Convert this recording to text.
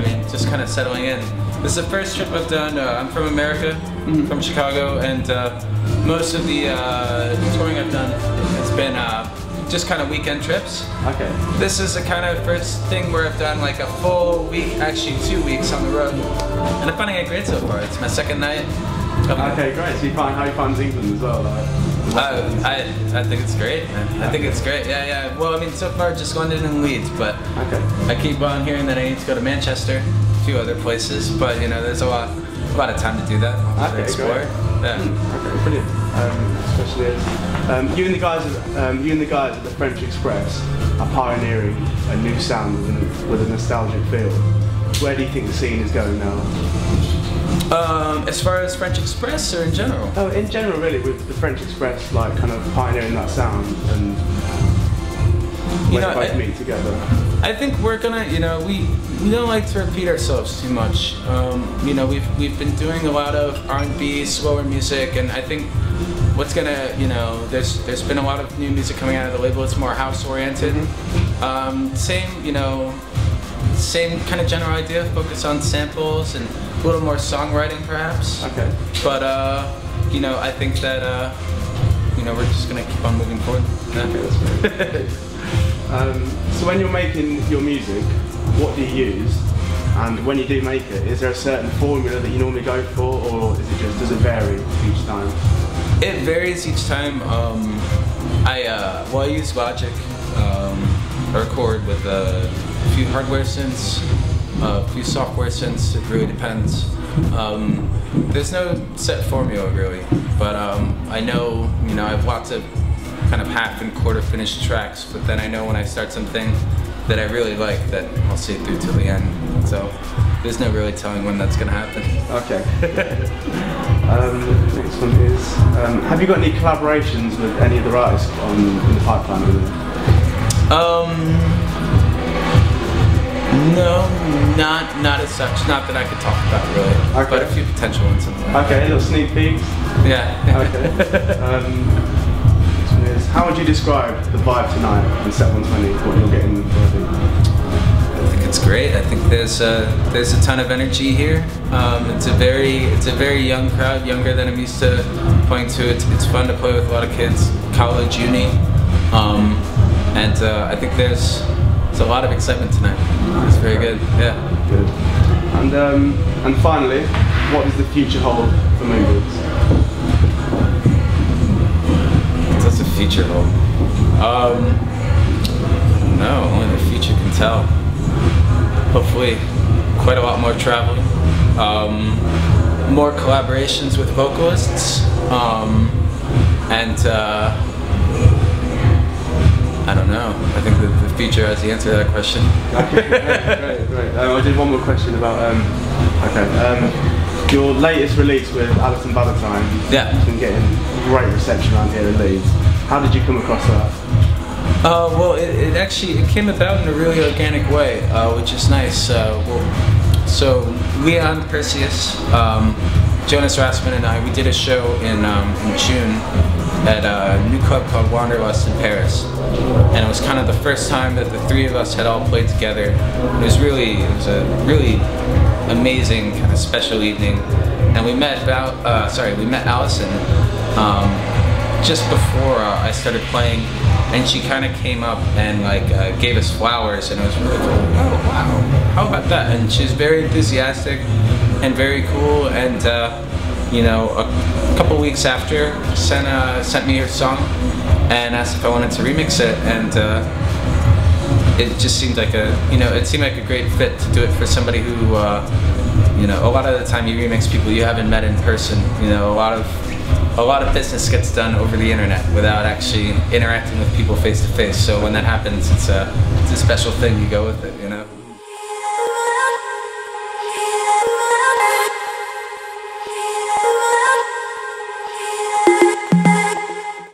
I mean, just kind of settling in. This is the first trip I've done. I'm from America, from Chicago, and most of the touring I've done has been just kind of weekend trips. Okay. This is the kind of first thing where I've done like a full week, actually 2 weeks on the road, and I'm finding it great so far. It's my second night. Okay, great. So how you find England as well? I think it's great, man. I think it's great. Yeah. Well, I mean, so far just London and Leeds, but I keep on hearing that I need to go to Manchester, a few other places, but you know, there's a lot of time to do that. To explore. Great. Yeah. Okay, brilliant. Especially as you and the guys at the French Express are pioneering a new sound with a nostalgic feel. Where do you think the scene is going now? As far as French Express or in general? Oh, in general, really, with the French Express, like kind of pioneering that sound and where they both meet together. I think we're gonna, you know, we don't like to repeat ourselves too much. You know, we've been doing a lot of R&B, slower music, and I think what's gonna, you know, there's been a lot of new music coming out of the label. It's more house oriented. Same, you know, same kind of general idea. Focus on samples and a little more songwriting, perhaps. Okay. But you know, I think that you know, we're just gonna keep on moving forward. Okay, that's great. So when you're making your music, what do you use? And when you do make it, is there a certain formula that you normally go for, or does it vary each time? It varies each time. I use Logic. I record with a few hardware synths, a few software synths. It really depends. There's no set formula really, but I know, you know, I have lots of kind of half and quarter finished tracks, but then I know when I start something that I really like that I'll see it through till the end. So there's no really telling when that's gonna happen. Okay. Next one is, have you got any collaborations with any of the artists in the pipeline? No, not as such. Not that I could talk about really. Okay. But a few potential ones. Okay, little sneak peeks. Yeah. Okay. How would you describe the vibe tonight on Set 120? What you're getting already? I think it's great. I think there's a ton of energy here. It's a very young crowd, younger than I'm used to playing to. It's fun to play with a lot of kids, college, uni, and I think there's a lot of excitement tonight. It's very good. Yeah. Good. And finally, what does the future hold for MoonBoots? What's the future hold? No, only the future can tell. Hopefully, quite a lot more traveling, more collaborations with vocalists, and I don't know. I think the future has the answer to that question. Okay, great. I did one more question about your latest release with Alison Valentine. Yeah. It's been getting great reception around here in Leeds. How did you come across that? Well, it came about in a really organic way, which is nice. So Leon Perseus, Jonas Rasmussen, and I, we did a show in June at a new club called Wanderlust in Paris, and it was kind of the first time that the three of us had all played together. It was a really amazing kind of special evening, and we met Alison just before I started playing, and she kind of came up and like gave us flowers, and it was really cool. Oh wow, how about that? And she's very enthusiastic and very cool, and you know, a couple weeks after sent me her song and asked if I wanted to remix it, and it just seemed like it seemed like a great fit to do it for somebody who you know, a lot of the time you remix people you haven't met in person. You know, a lot of business gets done over the internet without actually interacting with people face to face. So when that happens, it's a special thing. You go with it, you know.